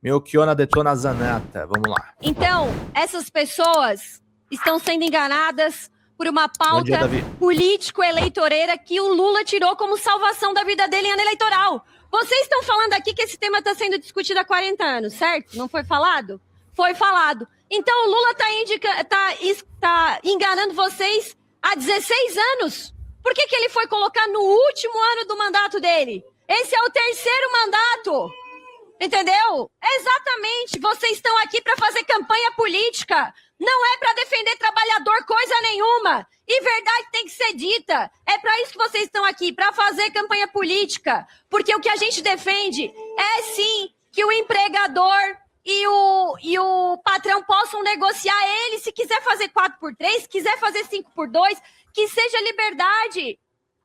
Melchiona detona Zanata. Vamos lá. Então, essas pessoas estão sendo enganadas por uma pauta político-eleitoreira que o Lula tirou como salvação da vida dele em ano eleitoral. Vocês estão falando aqui que esse tema está sendo discutido há 40 anos, certo? Não foi falado? Foi falado. Então o Lula tá enganando vocês há 16 anos. Por que ele foi colocar no último ano do mandato dele? Esse é o terceiro mandato. Entendeu? Exatamente. Vocês estão aqui para fazer campanha política. Não é para defender trabalhador coisa nenhuma. E verdade tem que ser dita. É para isso que vocês estão aqui, para fazer campanha política. Porque o que a gente defende é sim que o empregador e o patrão possam negociar ele, se quiser fazer 4x3, se quiser fazer 5x2, que seja liberdade.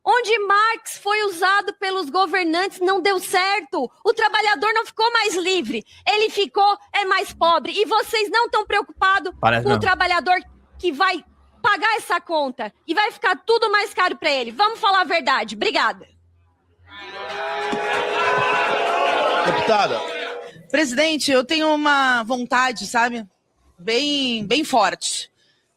Onde Marx foi usado pelos governantes não deu certo. O trabalhador não ficou mais livre. Ele ficou mais pobre. E vocês não estão preocupados com o trabalhador que vai pagar essa conta. E vai ficar tudo mais caro para ele. Vamos falar a verdade. Obrigada. Deputada. Presidente, eu tenho uma vontade, sabe? Bem forte.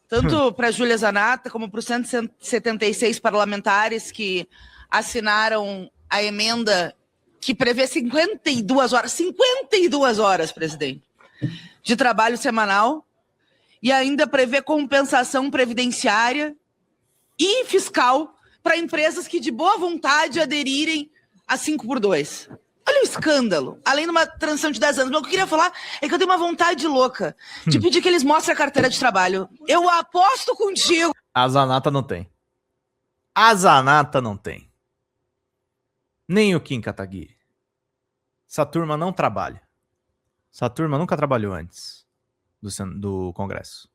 Tanto para a Júlia Zanata, como para os 176 parlamentares que assinaram a emenda que prevê 52 horas, presidente, de trabalho semanal, e ainda prevê compensação previdenciária e fiscal para empresas que de boa vontade aderirem a 5x2. Olha o escândalo, além de uma transição de 10 anos. Mas o que eu queria falar é que eu tenho uma vontade louca de pedir que eles mostrem a carteira de trabalho. Eu aposto contigo. A Zanata não tem. A Zanata não tem. Nem o Kim Kataguiri. Essa turma não trabalha. Essa turma nunca trabalhou antes do Congresso.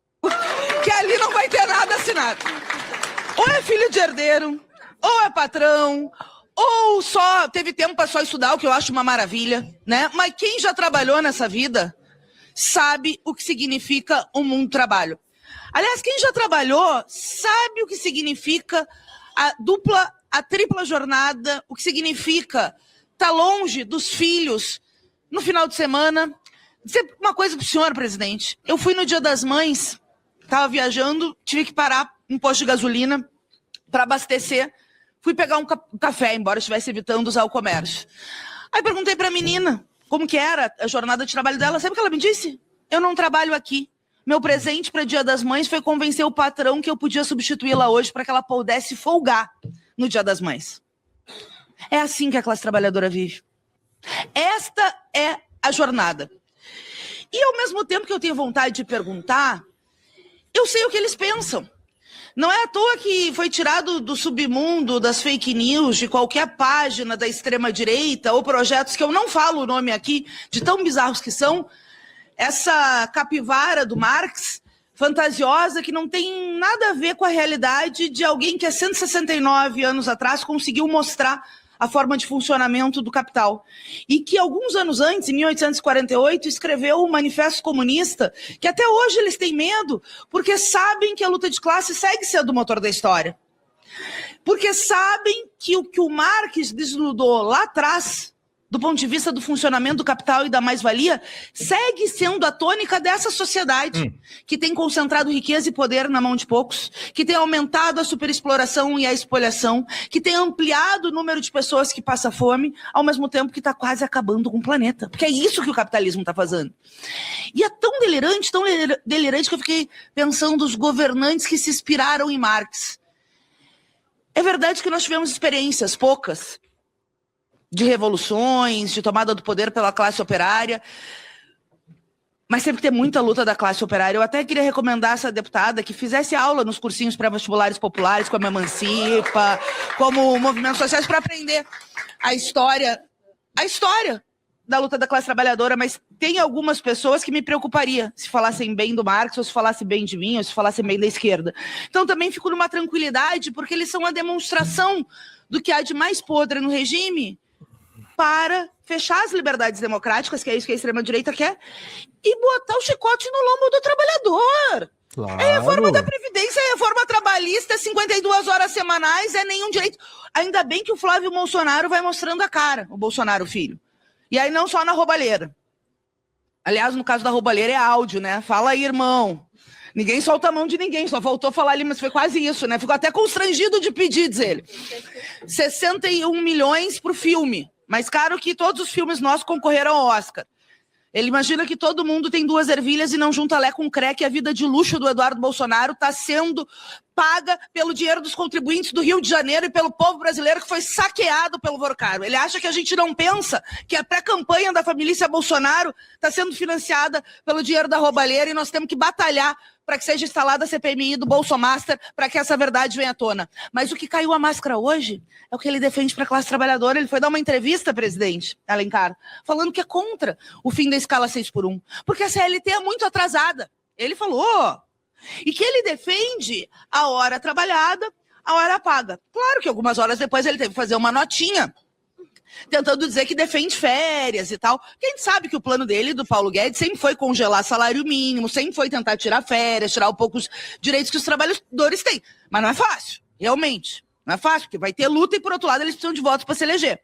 Que ali não vai ter nada assinado. Ou é filho de herdeiro, ou é patrão, ou só teve tempo para só estudar, o que eu acho uma maravilha, né? Mas quem já trabalhou nessa vida sabe o que significa um mundo do trabalho. Aliás, quem já trabalhou sabe o que significa a tripla jornada, o que significa estar longe dos filhos no final de semana. Dizer uma coisa pro senhor, presidente. Eu fui no Dia das Mães, estava viajando, tive que parar em posto de gasolina para abastecer. Fui pegar um café, embora estivesse evitando usar o comércio. Aí perguntei para a menina como que era a jornada de trabalho dela. Sabe o que ela me disse? Eu não trabalho aqui. Meu presente para Dia das Mães foi convencer o patrão que eu podia substituí-la hoje para que ela pudesse folgar no Dia das Mães. É assim que a classe trabalhadora vive. Esta é a jornada. E ao mesmo tempo que eu tenho vontade de perguntar, eu sei o que eles pensam. Não é à toa que foi tirado do submundo das fake news, de qualquer página da extrema-direita, ou projetos que eu não falo o nome aqui, de tão bizarros que são, essa capivara do Marx, fantasiosa, que não tem nada a ver com a realidade de alguém que há 169 anos atrás conseguiu mostrar a forma de funcionamento do capital. E que alguns anos antes, em 1848, escreveu o Manifesto Comunista, que até hoje eles têm medo, porque sabem que a luta de classe segue sendo o motor da história. Porque sabem que o que o Marx desnudou lá atrás, do ponto de vista do funcionamento do capital e da mais-valia, segue sendo a tônica dessa sociedade, que tem concentrado riqueza e poder na mão de poucos, que tem aumentado a superexploração e a espoliação, que tem ampliado o número de pessoas que passa fome, ao mesmo tempo que está quase acabando com o planeta. Porque é isso que o capitalismo está fazendo. E é tão delirante que eu fiquei pensando os governantes que se inspiraram em Marx. É verdade que nós tivemos experiências, poucas, de revoluções, de tomada do poder pela classe operária, mas sempre tem muita luta da classe operária. Eu até queria recomendar essa deputada que fizesse aula nos cursinhos pré-vestibulares populares, como a Emancipa, como movimentos sociais, para aprender a história da luta da classe trabalhadora. Mas tem algumas pessoas que me preocuparia se falassem bem do Marx, ou se falassem bem de mim, ou se falassem bem da esquerda. Então também fico numa tranquilidade, porque eles são a demonstração do que há de mais podre no regime, para fechar as liberdades democráticas, que é isso que a extrema-direita quer, e botar o chicote no lombo do trabalhador. Claro. É a reforma da Previdência, é a reforma trabalhista, é 52 horas semanais, é nenhum direito. Ainda bem que o Flávio Bolsonaro vai mostrando a cara, o Bolsonaro filho. E aí não só na roubalheira. Aliás, no caso da roubalheira é áudio, né? Fala aí, irmão. Ninguém solta a mão de ninguém, só faltou falar ali, mas foi quase isso, né? Ficou até constrangido de pedir, diz ele. 61 milhões pro filme. Mais caro que todos os filmes nossos concorreram ao Oscar. Ele imagina que todo mundo tem 2 ervilhas e não junta lé com cré, que a vida de luxo do Eduardo Bolsonaro está sendo paga pelo dinheiro dos contribuintes do Rio de Janeiro e pelo povo brasileiro que foi saqueado pelo Vorcaro. Ele acha que a gente não pensa que a pré-campanha da família Bolsonaro está sendo financiada pelo dinheiro da roubalheira e nós temos que batalhar para que seja instalada a CPMI do Bolsomaster, para que essa verdade venha à tona. Mas o que caiu a máscara hoje é o que ele defende para a classe trabalhadora. Ele foi dar uma entrevista, presidente Alencar, falando que é contra o fim da escala 6x1, porque a CLT é muito atrasada. Ele falou. E que ele defende a hora trabalhada, a hora paga. Claro que algumas horas depois ele teve que fazer uma notinha, tentando dizer que defende férias e tal. Porque a gente sabe que o plano dele, do Paulo Guedes, sempre foi congelar salário mínimo, sempre foi tentar tirar férias, tirar um pouco os direitos que os trabalhadores têm. Mas não é fácil, realmente. Não é fácil, porque vai ter luta e, por outro lado, eles precisam de votos para se eleger.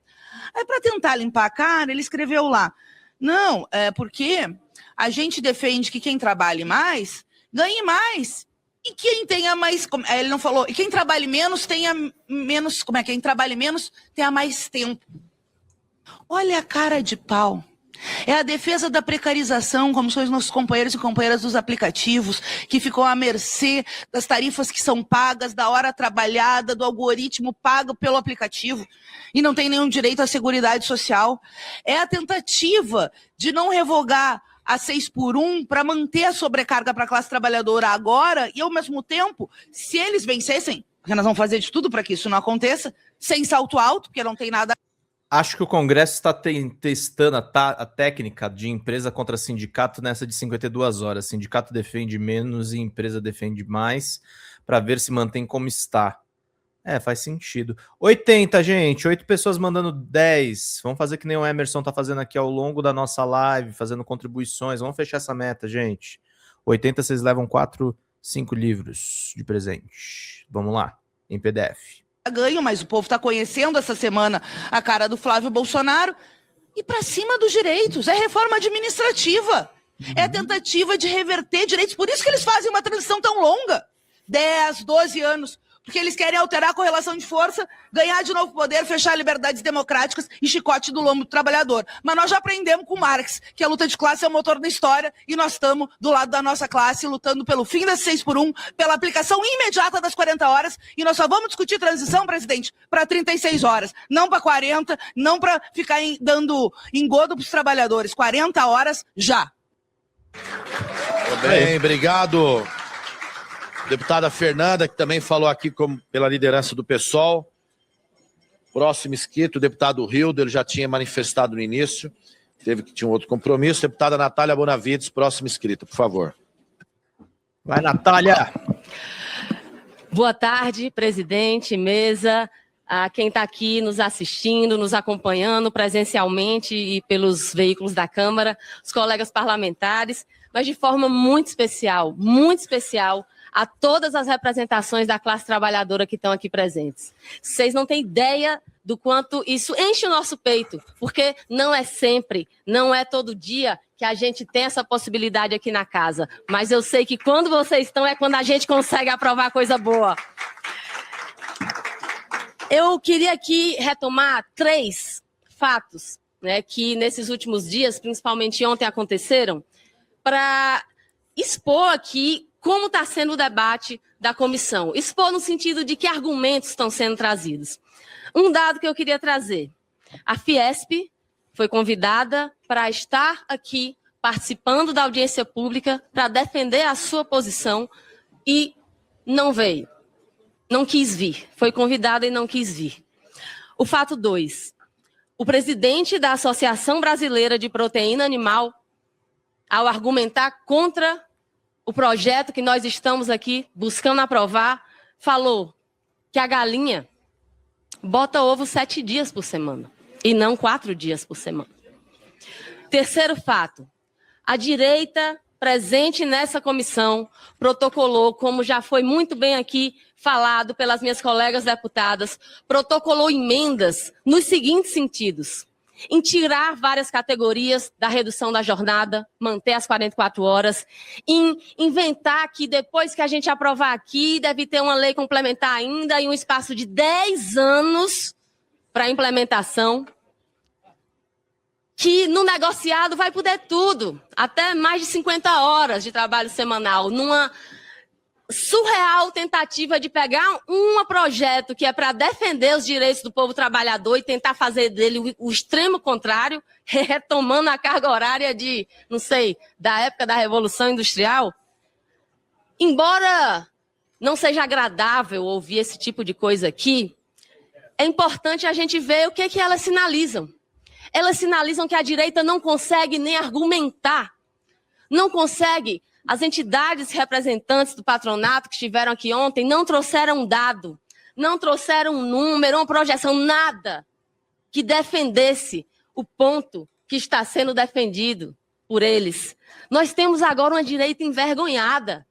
Aí, para tentar limpar a cara, ele escreveu lá, não, porque a gente defende que quem trabalhe mais ganhe mais. E quem tenha mais... Ele não falou... E quem trabalhe menos tenha menos... Como é? Quem trabalhe menos tenha mais tempo. Olha a cara de pau. É a defesa da precarização, como são os nossos companheiros e companheiras dos aplicativos, que ficam à mercê das tarifas que são pagas, da hora trabalhada, do algoritmo pago pelo aplicativo, e não tem nenhum direito à Seguridade Social. É a tentativa de não revogar a 6x1 para manter a sobrecarga para a classe trabalhadora agora e, ao mesmo tempo, se eles vencessem, porque nós vamos fazer de tudo para que isso não aconteça, sem salto alto, porque não tem nada... Acho que o Congresso está testando a técnica de empresa contra sindicato nessa de 52 horas. Sindicato defende menos e empresa defende mais, para ver se mantém como está. Faz sentido. 80, gente. 8 pessoas mandando 10. Vamos fazer que nem o Emerson está fazendo aqui ao longo da nossa live, fazendo contribuições. Vamos fechar essa meta, gente. 80, vocês levam 4, 5 livros de presente. Vamos lá, em PDF. Ganho, mas o povo está conhecendo essa semana a cara do Flávio Bolsonaro e para cima dos direitos. É reforma administrativa. É a tentativa de reverter direitos. Por isso que eles fazem uma transição tão longa. 10, 12 anos. Porque eles querem alterar a correlação de força, ganhar de novo poder, fechar liberdades democráticas e chicote do lombo do trabalhador. Mas nós já aprendemos com Marx que a luta de classe é o motor da história e nós estamos do lado da nossa classe lutando pelo fim das 6x1, pela aplicação imediata das 40 horas e nós só vamos discutir transição, presidente, para 36 horas. Não para 40, não para ficar dando engodo para os trabalhadores. 40 horas já. Bem, obrigado. Deputada Fernanda, que também falou aqui pela liderança do PSOL. Próximo inscrito, o deputado Rildo, ele já tinha manifestado no início, tinha um outro compromisso. Deputada Natália Bonavides, próximo inscrito, por favor. Vai, Natália. Boa tarde, presidente, mesa, a quem está aqui nos assistindo, nos acompanhando presencialmente e pelos veículos da Câmara, os colegas parlamentares, mas de forma muito especial, a todas as representações da classe trabalhadora que estão aqui presentes. Vocês não têm ideia do quanto isso enche o nosso peito, porque não é sempre, não é todo dia que a gente tem essa possibilidade aqui na casa. Mas eu sei que quando vocês estão é quando a gente consegue aprovar coisa boa. Eu queria aqui retomar 3 fatos, né, que nesses últimos dias, principalmente ontem, aconteceram, para expor aqui como está sendo o debate da comissão. Expor no sentido de que argumentos estão sendo trazidos. Um dado que eu queria trazer. A Fiesp foi convidada para estar aqui participando da audiência pública para defender a sua posição e não veio. Não quis vir. Foi convidada e não quis vir. O fato 2. O presidente da Associação Brasileira de Proteína Animal, ao argumentar contra o projeto que nós estamos aqui buscando aprovar, falou que a galinha bota ovo 7 dias por semana e não 4 dias por semana. Terceiro fato, a direita presente nessa comissão protocolou, como já foi muito bem aqui falado pelas minhas colegas deputadas, protocolou emendas nos seguintes sentidos. em tirar várias categorias da redução da jornada, manter as 44 horas, em inventar que depois que a gente aprovar aqui, deve ter uma lei complementar ainda e um espaço de 10 anos para implementação, que no negociado vai poder tudo, até mais de 50 horas de trabalho semanal, numa surreal tentativa de pegar um projeto que é para defender os direitos do povo trabalhador e tentar fazer dele o extremo contrário, retomando a carga horária de, não sei, da época da Revolução Industrial. Embora não seja agradável ouvir esse tipo de coisa aqui, é importante a gente ver o que elas sinalizam. Elas sinalizam que a direita não consegue nem argumentar, não consegue. As entidades representantes do patronato que estiveram aqui ontem não trouxeram um dado, não trouxeram um número, uma projeção, nada que defendesse o ponto que está sendo defendido por eles. Nós temos agora uma direita envergonhada.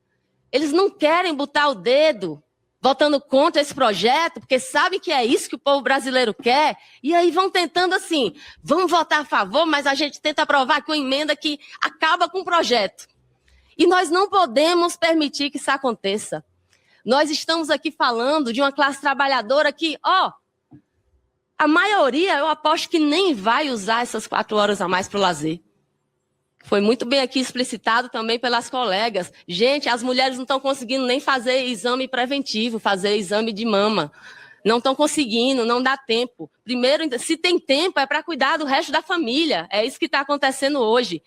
Eles não querem botar o dedo votando contra esse projeto, porque sabem que é isso que o povo brasileiro quer, e aí vão tentando assim, vamos votar a favor, mas a gente tenta aprovar aqui uma emenda que acaba com o projeto. E nós não podemos permitir que isso aconteça. Nós estamos aqui falando de uma classe trabalhadora que, a maioria, eu aposto que nem vai usar essas 4 horas a mais para o lazer. Foi muito bem aqui explicitado também pelas colegas. Gente, as mulheres não estão conseguindo nem fazer exame preventivo, fazer exame de mama. Não estão conseguindo, não dá tempo. Primeiro, se tem tempo, é para cuidar do resto da família. É isso que está acontecendo hoje.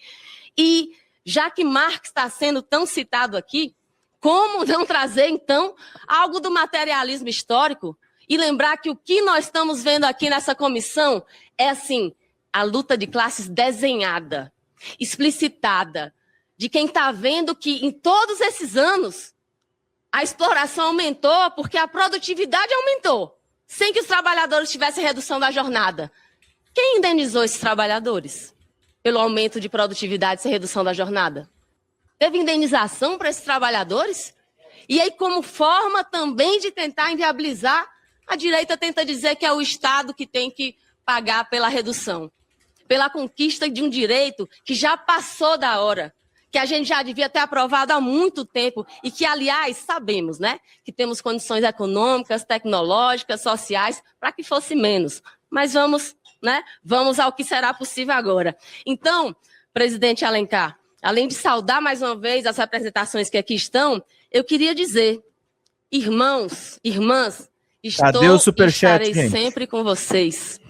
E já que Marx está sendo tão citado aqui, como não trazer, então, algo do materialismo histórico e lembrar que o que nós estamos vendo aqui nessa comissão é, assim, a luta de classes desenhada, explicitada, de quem está vendo que em todos esses anos a exploração aumentou porque a produtividade aumentou, sem que os trabalhadores tivessem redução da jornada. Quem indenizou esses trabalhadores pelo aumento de produtividade sem redução da jornada? Teve indenização para esses trabalhadores? E aí, como forma também de tentar inviabilizar, a direita tenta dizer que é o Estado que tem que pagar pela redução, pela conquista de um direito que já passou da hora, que a gente já devia ter aprovado há muito tempo e que, aliás, sabemos, né, que temos condições econômicas, tecnológicas, sociais, para que fosse menos. Mas vamos ao que será possível agora. Então, presidente Alencar, além de saudar mais uma vez as representações que aqui estão, eu queria dizer, irmãos, irmãs, estarei sempre com vocês.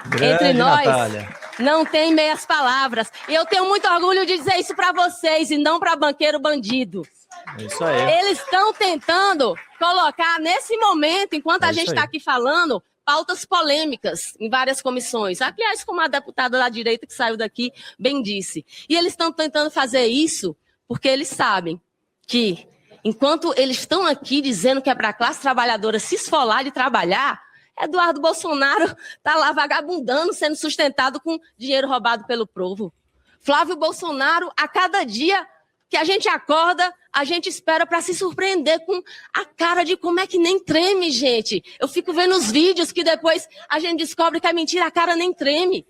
Grande Entre nós, Natália. Não tem meias palavras. E eu tenho muito orgulho de dizer isso para vocês e não para banqueiro bandido. É isso aí. Eles estão tentando colocar nesse momento, enquanto a gente está aqui falando, pautas polêmicas em várias comissões. Aliás, como a deputada da direita que saiu daqui bem disse. E eles estão tentando fazer isso porque eles sabem que, enquanto eles estão aqui dizendo que é para a classe trabalhadora se esfolar de trabalhar, Eduardo Bolsonaro está lá vagabundando, sendo sustentado com dinheiro roubado pelo povo. Flávio Bolsonaro, a cada dia que a gente acorda, a gente espera para se surpreender com a cara de como é que nem treme, gente. Eu fico vendo os vídeos que depois a gente descobre que é mentira, a cara nem treme.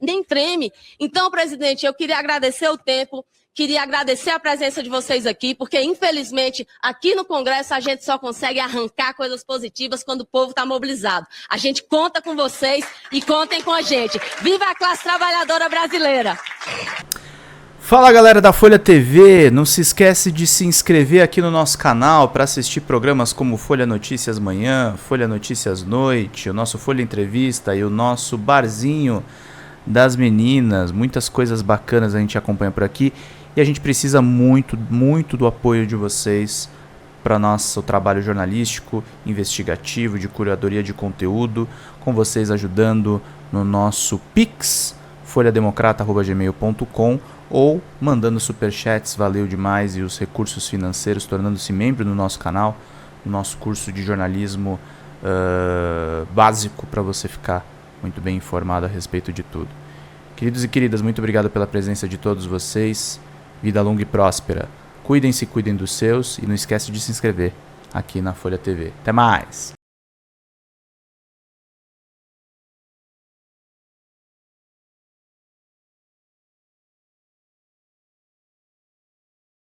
Nem treme. Então, presidente, eu queria agradecer o tempo, queria agradecer a presença de vocês aqui, porque, infelizmente, aqui no Congresso a gente só consegue arrancar coisas positivas quando o povo está mobilizado. A gente conta com vocês e contem com a gente. Viva a classe trabalhadora brasileira! Fala, galera da Folha TV, não se esquece de se inscrever aqui no nosso canal para assistir programas como Folha Notícias Manhã, Folha Notícias Noite, o nosso Folha Entrevista e o nosso Barzinho das Meninas. Muitas coisas bacanas a gente acompanha por aqui e a gente precisa muito, muito do apoio de vocês para nosso trabalho jornalístico, investigativo, de curadoria de conteúdo, com vocês ajudando no nosso Pix, folhademocrata@gmail.com, ou mandando superchats, valeu demais, e os recursos financeiros, tornando-se membro do nosso canal, no nosso curso de jornalismo básico, para você ficar muito bem informado a respeito de tudo. Queridos e queridas, muito obrigado pela presença de todos vocês, vida longa e próspera, cuidem-se, cuidem dos seus, e não esquece de se inscrever aqui na Folha TV. Até mais!